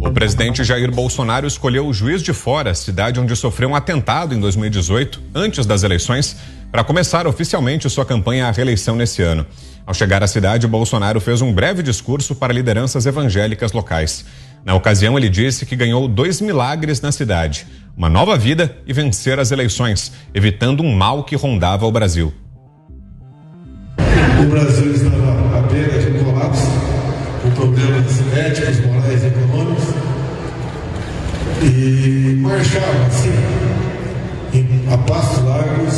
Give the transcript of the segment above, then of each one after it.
O presidente Jair Bolsonaro escolheu Juiz de Fora, cidade onde sofreu um atentado em 2018, antes das eleições, para começar oficialmente sua campanha à reeleição nesse ano. Ao chegar à cidade, Bolsonaro fez um breve discurso para lideranças evangélicas locais. Na ocasião, ele disse que ganhou 2 milagres na cidade: uma nova vida e vencer as eleições, evitando um mal que rondava o Brasil. O Brasil estava à beira de um colapso, com problemas éticos, morais e econômicos, e marchava assim, a passos largos,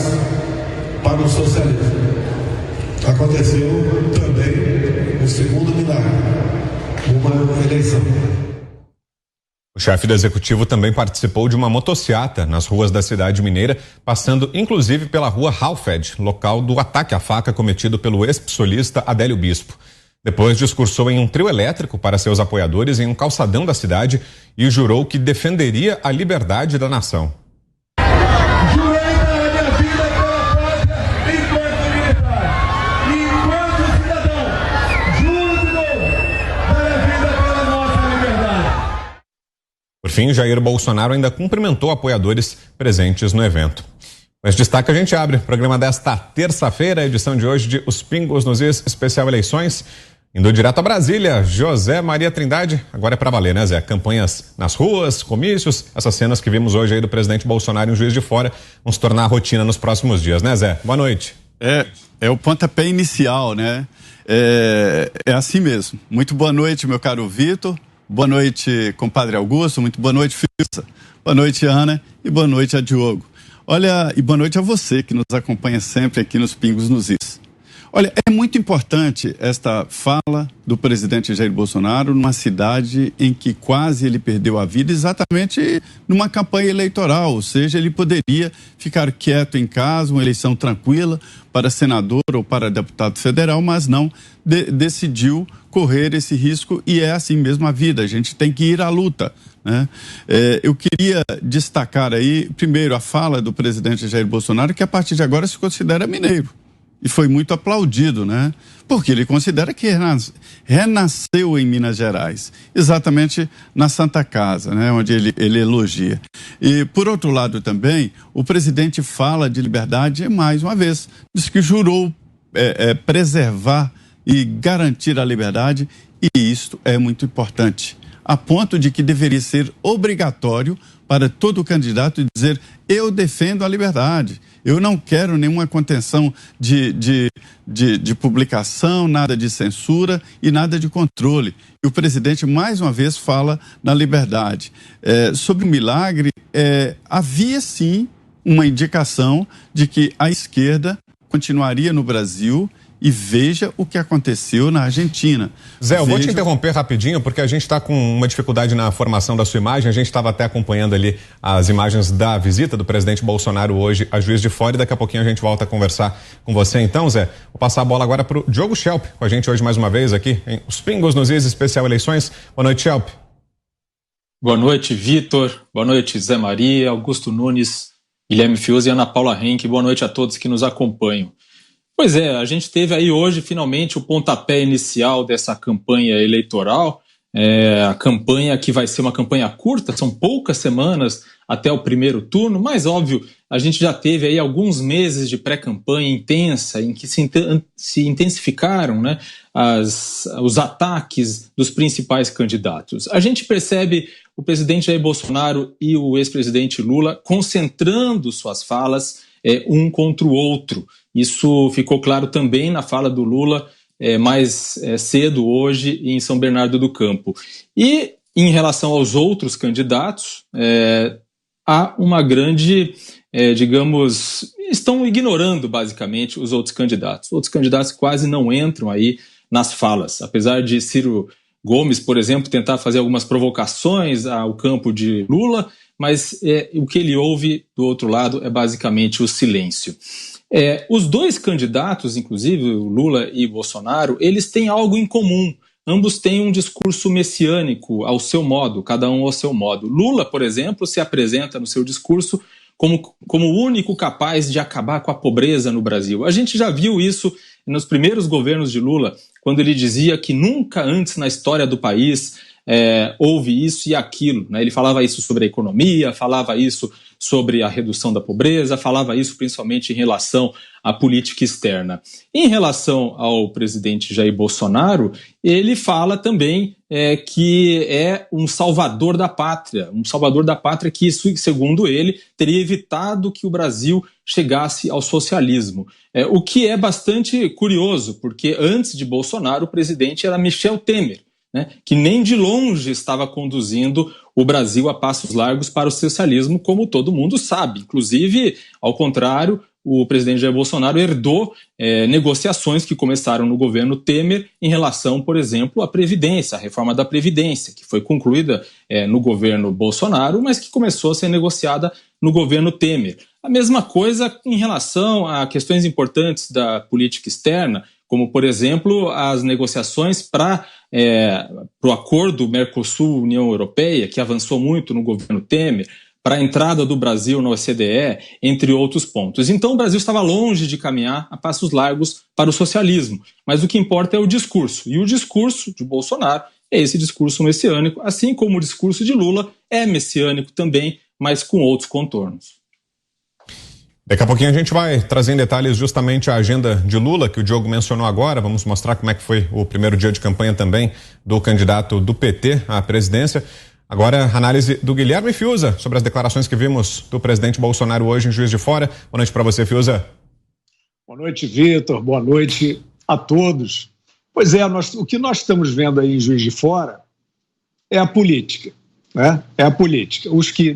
para o socialismo. Aconteceu também o segundo milagre, uma eleição. O chefe do executivo também participou de uma motociata nas ruas da cidade mineira, passando inclusive pela rua Halfed, local do ataque à faca cometido pelo ex-psolista Adélio Bispo. Depois discursou em um trio elétrico para seus apoiadores em um calçadão da cidade e jurou que defenderia a liberdade da nação. Por fim, Jair Bolsonaro ainda cumprimentou apoiadores presentes no evento. Com esse destaque, a gente abre o programa desta terça-feira, a edição de hoje de Os Pingos nos Is, especial eleições. Indo direto a Brasília, José Maria Trindade. Agora é pra valer, né, Zé? Campanhas nas ruas, comícios, essas cenas que vimos hoje aí do presidente Bolsonaro em Juiz de Fora vão se tornar a rotina nos próximos dias, né, Zé? Boa noite. É o pontapé inicial, né? É assim mesmo. Muito boa noite, meu caro Vitor. Boa noite, compadre Augusto. Muito boa noite, Filsa. Boa noite, Ana. E boa noite a Diogo. Olha, e boa noite a você que nos acompanha sempre aqui nos Pingos nos Is. Olha, é muito importante esta fala do presidente Jair Bolsonaro numa cidade em que quase ele perdeu a vida exatamente numa campanha eleitoral, ou seja, ele poderia ficar quieto em casa, uma eleição tranquila para senador ou para deputado federal, mas não, decidiu correr esse risco e é assim mesmo a vida, a gente tem que ir à luta, né? Eu queria destacar aí, primeiro, a fala do presidente Jair Bolsonaro, que a partir de agora se considera mineiro. E foi muito aplaudido, né? Porque ele considera que renasceu em Minas Gerais, exatamente na Santa Casa, né? Onde ele elogia. E, por outro lado também, o presidente fala de liberdade mais uma vez. Diz que jurou preservar e garantir a liberdade, e isto é muito importante, a ponto de que deveria ser obrigatório para todo candidato dizer: eu defendo a liberdade, eu não quero nenhuma contenção de publicação, nada de censura e nada de controle. E o presidente mais uma vez fala na liberdade. Sobre o milagre, havia sim uma indicação de que a esquerda continuaria no Brasil. E veja o que aconteceu na Argentina. Zé, eu vou te interromper rapidinho, porque a gente está com uma dificuldade na formação da sua imagem. A gente estava até acompanhando ali as imagens da visita do presidente Bolsonaro hoje a Juiz de Fora, e daqui a pouquinho a gente volta a conversar com você. Então, Zé, vou passar a bola agora para o Diogo Schelp, com a gente hoje mais uma vez aqui em Os Pingos nos Is, especial eleições. Boa noite, Schelp. Boa noite, Vitor. Boa noite, Zé Maria, Augusto Nunes, Guilherme Fiuza e Ana Paula Henke. Boa noite a todos que nos acompanham. Pois é, a gente teve aí hoje finalmente o pontapé inicial dessa campanha eleitoral, a campanha que vai ser uma campanha curta, são poucas semanas até o primeiro turno, mas óbvio, a gente já teve aí alguns meses de pré-campanha intensa em que se intensificaram, né, os ataques dos principais candidatos. A gente percebe o presidente Jair Bolsonaro e o ex-presidente Lula concentrando suas falas um contra o outro. Isso ficou claro também na fala do Lula mais cedo hoje em São Bernardo do Campo. E em relação aos outros candidatos, há uma grande, estão ignorando basicamente os outros candidatos. Outros candidatos quase não entram aí nas falas, apesar de Ciro Gomes, por exemplo, tentar fazer algumas provocações ao campo de Lula, mas o que ele ouve do outro lado é basicamente o silêncio. Os dois candidatos, inclusive o Lula e Bolsonaro, eles têm algo em comum. Ambos têm um discurso messiânico ao seu modo, cada um ao seu modo. Lula, por exemplo, se apresenta no seu discurso como o único capaz de acabar com a pobreza no Brasil. A gente já viu isso nos primeiros governos de Lula, quando ele dizia que nunca antes na história do país houve isso e aquilo, né? Ele falava isso sobre a economia, falava isso sobre a redução da pobreza, falava isso principalmente em relação à política externa. Em relação ao presidente Jair Bolsonaro, ele fala também que é um salvador da pátria que, segundo ele, teria evitado que o Brasil chegasse ao socialismo. O que é bastante curioso, porque antes de Bolsonaro, o presidente era Michel Temer, né, que nem de longe estava conduzindo o Brasil a passos largos para o socialismo, como todo mundo sabe. Inclusive, ao contrário, o presidente Jair Bolsonaro herdou negociações que começaram no governo Temer em relação, por exemplo, à Previdência, a reforma da Previdência, que foi concluída no governo Bolsonaro, mas que começou a ser negociada no governo Temer. A mesma coisa em relação a questões importantes da política externa, como, por exemplo, as negociações para o acordo Mercosul-União Europeia, que avançou muito no governo Temer, para a entrada do Brasil na OCDE, entre outros pontos. Então, o Brasil estava longe de caminhar a passos largos para o socialismo, mas o que importa é o discurso, e o discurso de Bolsonaro é esse discurso messiânico, assim como o discurso de Lula é messiânico também, mas com outros contornos. Daqui a pouquinho a gente vai trazer em detalhes justamente a agenda de Lula, que o Diogo mencionou agora. Vamos mostrar como é que foi o primeiro dia de campanha também do candidato do PT à presidência. Agora, a análise do Guilherme Fiuza sobre as declarações que vimos do presidente Bolsonaro hoje em Juiz de Fora. Boa noite para você, Fiuza. Boa noite, Vitor. Boa noite a todos. Pois é, o que nós estamos vendo aí em Juiz de Fora é a política, né? É a política.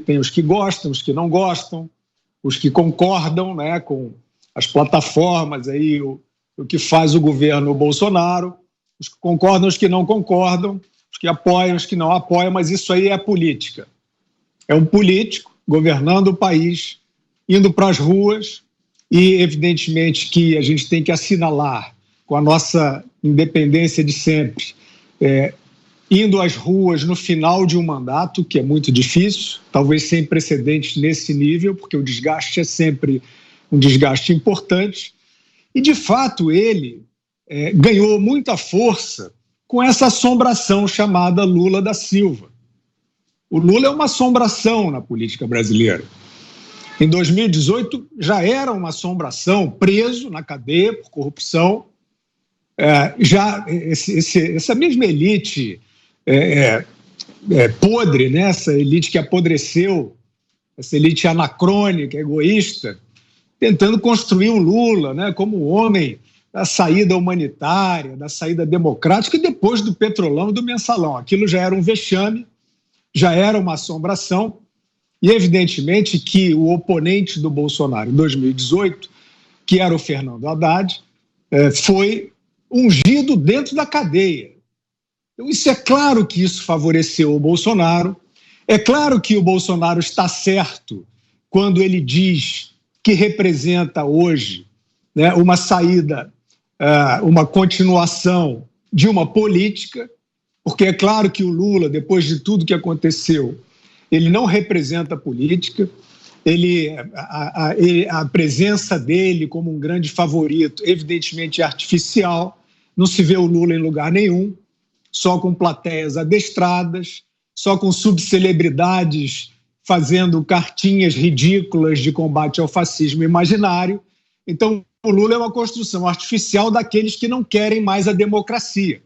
Tem os que gostam, os que não gostam, os que concordam, né, com as plataformas, aí, o que faz o governo Bolsonaro, os que concordam, os que não concordam, os que apoiam, os que não apoiam, mas isso aí é a política. É um político governando o país, indo para as ruas, e evidentemente que a gente tem que assinalar com a nossa independência de sempre, indo às ruas no final de um mandato, que é muito difícil, talvez sem precedentes nesse nível, porque o desgaste é sempre um desgaste importante. E, de fato, ele ganhou muita força com essa assombração chamada Lula da Silva. O Lula é uma assombração na política brasileira. Em 2018, já era uma assombração, preso na cadeia por corrupção. Essa mesma elite podre, né? Essa elite que apodreceu, essa elite anacrônica, egoísta, tentando construir um Lula, né, como um homem da saída humanitária, da saída democrática, e depois do Petrolão e do Mensalão. Aquilo já era um vexame, já era uma assombração, e evidentemente que o oponente do Bolsonaro em 2018, que era o Fernando Haddad, foi ungido dentro da cadeia. Então, isso é claro que isso favoreceu o Bolsonaro. É claro que o Bolsonaro está certo quando ele diz que representa hoje, né, uma saída, uma continuação de uma política, porque é claro que o Lula, depois de tudo que aconteceu, ele não representa a política. A presença dele como um grande favorito, evidentemente, é artificial. Não se vê o Lula em lugar nenhum, só com plateias adestradas, só com subcelebridades fazendo cartinhas ridículas de combate ao fascismo imaginário. Então, o Lula é uma construção artificial daqueles que não querem mais a democracia,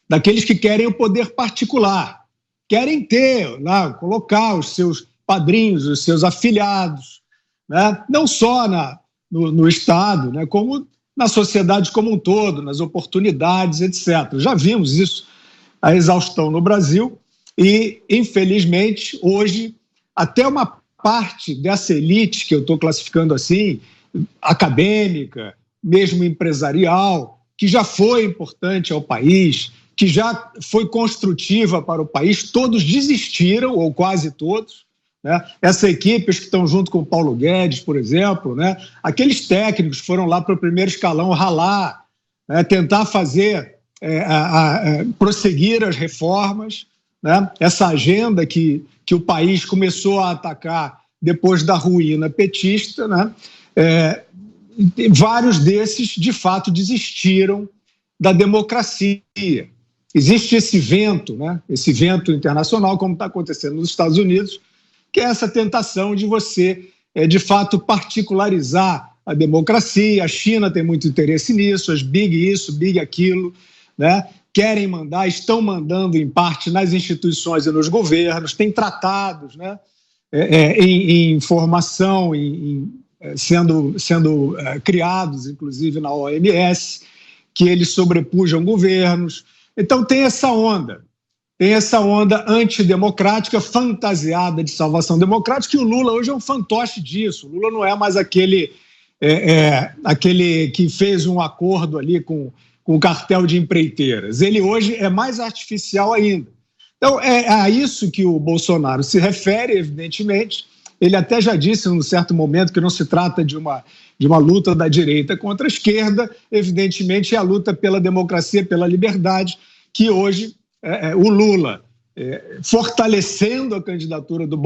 daqueles que querem o poder particular, querem ter, lá, colocar os seus padrinhos, os seus afilhados, né? Não só no Estado, né, como na sociedade como um todo, nas oportunidades, etc. Já vimos isso, a exaustão no Brasil, e, infelizmente, hoje, até uma parte dessa elite, que eu estou classificando assim, acadêmica, mesmo empresarial, que já foi importante ao país, que já foi construtiva para o país, todos desistiram, ou quase todos, né? Essa equipe, os que estão junto com o Paulo Guedes, por exemplo, né? Aqueles técnicos foram lá para o primeiro escalão ralar, né? Tentar fazer, prosseguir as reformas, né? Essa agenda que o país começou a atacar depois da ruína petista, né? Vários desses, de fato, desistiram da democracia. existe esse vento, né? Esse vento internacional, como está acontecendo nos Estados Unidos, que é essa tentação de você, de fato, particularizar a democracia. A China tem muito interesse nisso, as big isso, big aquilo, né? Querem mandar, estão mandando em parte nas instituições e nos governos, tem tratados, né? Em formação, sendo criados, inclusive na OMS, que eles sobrepujam governos. Então tem essa onda antidemocrática, fantasiada de salvação democrática, e o Lula hoje é um fantoche disso. O Lula não é mais aquele que fez um acordo ali com o cartel de empreiteiras. Ele hoje é mais artificial ainda. Então é a isso que o Bolsonaro se refere, evidentemente. Ele até já disse, num certo momento, que não se trata de uma luta da direita contra a esquerda, evidentemente é a luta pela democracia, pela liberdade, que hoje o Lula, fortalecendo a candidatura do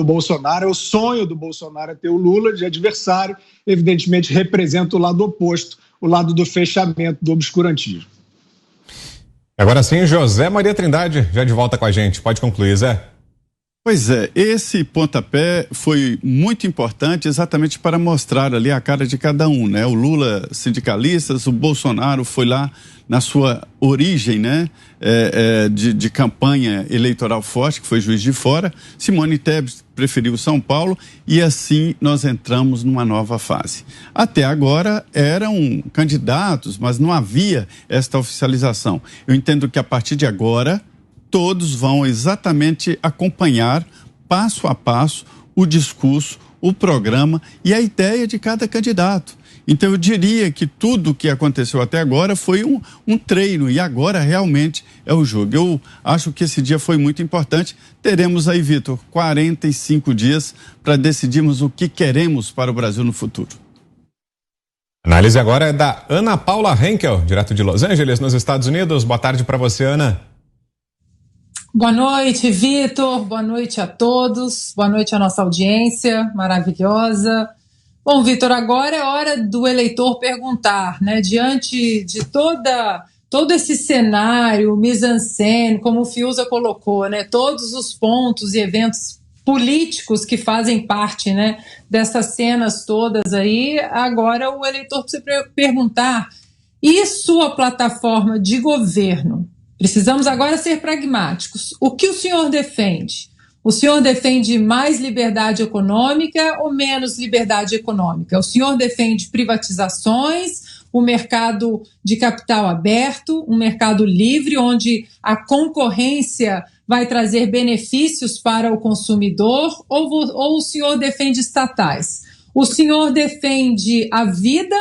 Bolsonaro, é o sonho do Bolsonaro ter o Lula de adversário, evidentemente representa o lado oposto, o lado do fechamento, do obscurantismo. Agora sim, José Maria Trindade, já de volta com a gente. Pode concluir, Zé. Pois é, esse pontapé foi muito importante exatamente para mostrar ali a cara de cada um, né? O Lula sindicalistas, o Bolsonaro foi lá na sua origem, né? De campanha eleitoral forte, que foi Juiz de Fora. Simone Tebet preferiu São Paulo e assim nós entramos numa nova fase. Até agora eram candidatos, mas não havia esta oficialização. Eu entendo que a partir de agora todos vão exatamente acompanhar, passo a passo, o discurso, o programa e a ideia de cada candidato. Então eu diria que tudo o que aconteceu até agora foi um treino e agora realmente é o jogo. Eu acho que esse dia foi muito importante. Teremos aí, Vitor, 45 dias para decidirmos o que queremos para o Brasil no futuro. A análise agora é da Ana Paula Henkel, direto de Los Angeles, nos Estados Unidos. Boa tarde para você, Ana. Boa noite, Vitor. Boa noite a todos. Boa noite à nossa audiência maravilhosa. Bom, Vitor, agora é hora do eleitor perguntar, né? Diante de todo esse cenário, mise-en-scène, como o Fiuza colocou, né? Todos os pontos e eventos políticos que fazem parte, né, dessas cenas todas aí, agora o eleitor precisa perguntar: e sua plataforma de governo? Precisamos agora ser pragmáticos. O que o senhor defende? O senhor defende mais liberdade econômica ou menos liberdade econômica? O senhor defende privatizações, o mercado de capital aberto, um mercado livre, onde a concorrência vai trazer benefícios para o consumidor, ou o senhor defende estatais? O senhor defende a vida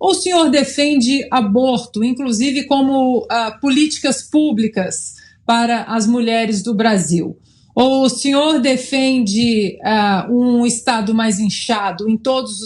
ou o senhor defende aborto, inclusive como políticas públicas para as mulheres do Brasil? Ou o senhor defende um Estado mais inchado em todas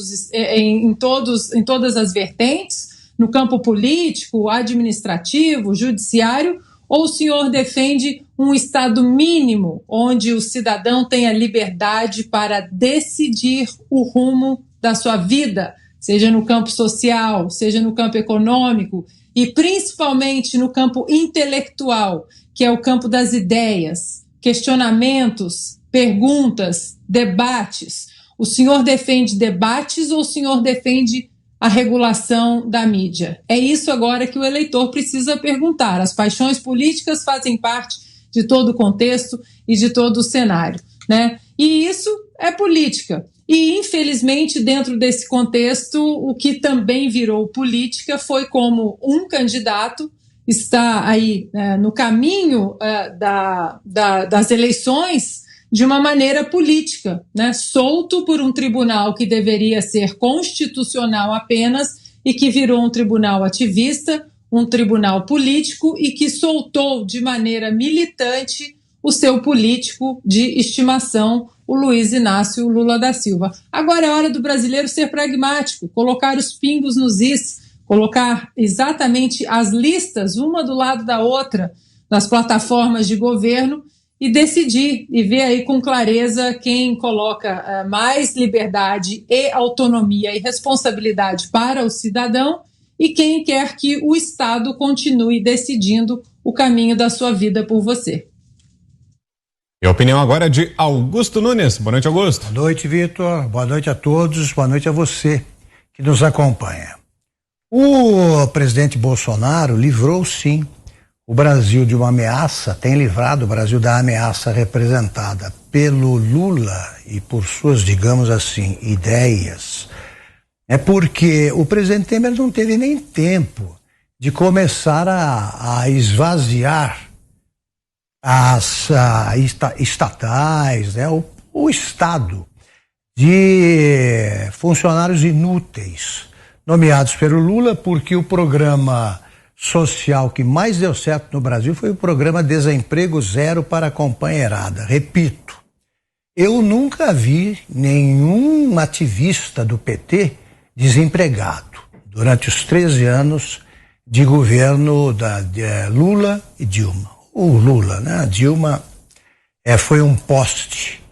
as vertentes, no campo político, administrativo, judiciário? Ou o senhor defende um Estado mínimo, onde o cidadão tenha liberdade para decidir o rumo da sua vida, seja no campo social, seja no campo econômico e principalmente no campo intelectual, que é o campo das ideias, questionamentos, perguntas, debates? O senhor defende debates ou o senhor defende a regulação da mídia? É isso agora que o eleitor precisa perguntar. As paixões políticas fazem parte de todo o contexto e de todo o cenário, né? E isso é política. E, infelizmente, dentro desse contexto, o que também virou política foi como um candidato está aí no caminho das eleições de uma maneira política, né? Solto por um tribunal que deveria ser constitucional apenas e que virou um tribunal ativista, um tribunal político e que soltou de maneira militante o seu político de estimação, o Luiz Inácio Lula da Silva. Agora é hora do brasileiro ser pragmático, colocar os pingos nos is, colocar exatamente as listas, uma do lado da outra, nas plataformas de governo e decidir e ver aí com clareza quem coloca mais liberdade e autonomia e responsabilidade para o cidadão e quem quer que o Estado continue decidindo o caminho da sua vida por você. E a opinião agora é de Augusto Nunes. Boa noite, Augusto. Boa noite, Vitor. Boa noite a todos. Boa noite a você que nos acompanha. O presidente Bolsonaro livrou, sim, o Brasil de uma ameaça, tem livrado o Brasil da ameaça representada pelo Lula e por suas, digamos assim, ideias. É porque o presidente Temer não teve nem tempo de começar a esvaziar as estatais, né, o Estado, de funcionários inúteis, nomeados pelo Lula, porque o programa social que mais deu certo no Brasil foi o programa Desemprego Zero para a Companheirada. Repito, eu nunca vi nenhum ativista do PT desempregado durante os 13 anos de governo de Lula e Dilma. O Lula, né? A Dilma foi um poste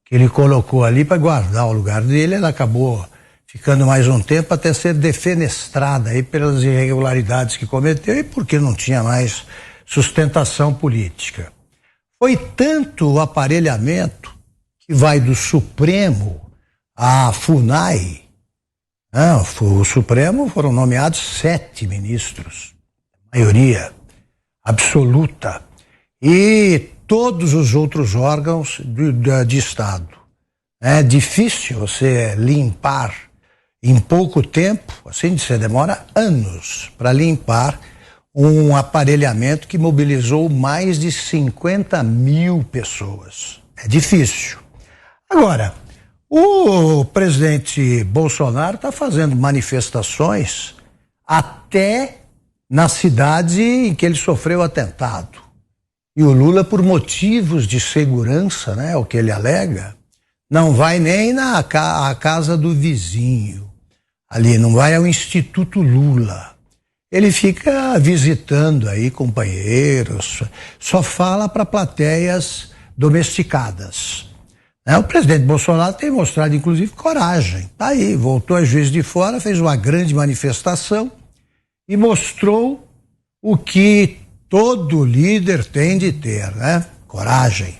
que ele colocou ali para guardar o lugar dele. Ela acabou ficando mais um tempo até ser defenestrada aí pelas irregularidades que cometeu e porque não tinha mais sustentação política. Foi tanto o aparelhamento que vai do Supremo à FUNAI. O Supremo foram nomeados 7 ministros, maioria absoluta, e todos os outros órgãos de Estado. É difícil você limpar em pouco tempo, assim, você demora anos para limpar um aparelhamento que mobilizou mais de 50 mil pessoas. É difícil. Agora, o presidente Bolsonaro está fazendo manifestações até na cidade em que ele sofreu atentado. E o Lula, por motivos de segurança, né, o que ele alega, não vai nem à casa do vizinho. Ali, não vai ao Instituto Lula. Ele fica visitando aí companheiros, só fala para plateias domesticadas. O presidente Bolsonaro tem mostrado, inclusive, coragem. Tá aí, voltou a Juiz de Fora, fez uma grande manifestação e mostrou o que todo líder tem de ter, né? Coragem.